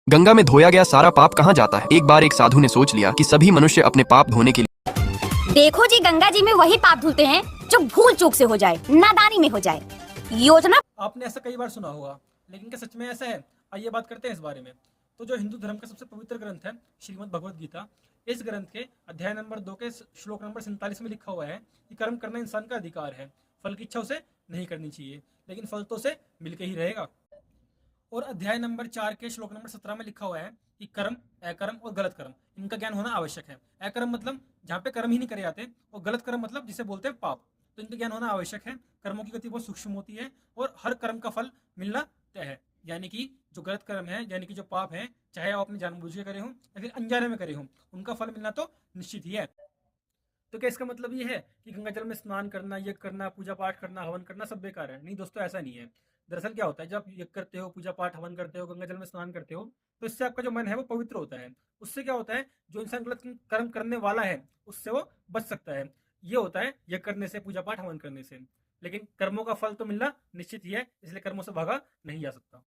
गंगा में धोया गया सारा पाप कहाँ जाता है? एक बार एक साधु ने सोच लिया कि सभी मनुष्य अपने पाप धोने के लिए देखो जी, गंगा जी में वही पाप धुलते हैं जो भूल चूक से हो जाए, नादानी में हो जाए। योजना आपने ऐसा कई बार सुना होगा, लेकिन क्या सच में ऐसा है? आइए बात करते हैं इस बारे में। तो जो हिंदू धर्म का सबसे पवित्र ग्रंथ है, श्रीमद् भगवत गीता, इस ग्रंथ के अध्याय नंबर 2 के श्लोक नंबर 47 में लिखा हुआ है कि कर्म करना इंसान का अधिकार है, फल की इच्छा उसे नहीं करनी चाहिए, लेकिन फल तो उसे मिलके ही रहेगा। और अध्याय नंबर 4 के श्लोक नंबर 17 में लिखा हुआ है कि कर्म, अकर्म और गलत कर्म, इनका ज्ञान होना आवश्यक है। अकर्म मतलब जहाँ पे कर्म ही नहीं करे जाते, और गलत कर्म मतलब जिसे बोलते हैं पाप, तो इनका ज्ञान होना आवश्यक है। कर्मों की गति बहुत सूक्ष्म होती है और हर कर्म का फल मिलना तय है। यानी कि जो गलत कर्म है, यानी कि जो पाप है, चाहे आप अपने जानबूझ के करे हों या फिर अनजाने में करे हों, उनका फल मिलना तो निश्चित ही है। तो क्या इसका मतलब ये है कि गंगा जल में स्नान करना, यज्ञ करना, पूजा पाठ करना, हवन करना सब बेकार है? नहीं दोस्तों, ऐसा नहीं है। दरअसल क्या होता है, जब आप यज्ञ करते हो, पूजा पाठ हवन करते हो, गंगा जल में स्नान करते हो, तो इससे आपका जो मन है वो पवित्र होता है। उससे क्या होता है, जो इंसान गलत कर्म करने वाला है उससे वो बच सकता है। ये होता है यज्ञ करने से, पूजा पाठ हवन करने से। लेकिन कर्मों का फल तो मिलना निश्चित ही है, इसलिए कर्मों से भागा नहीं जा सकता।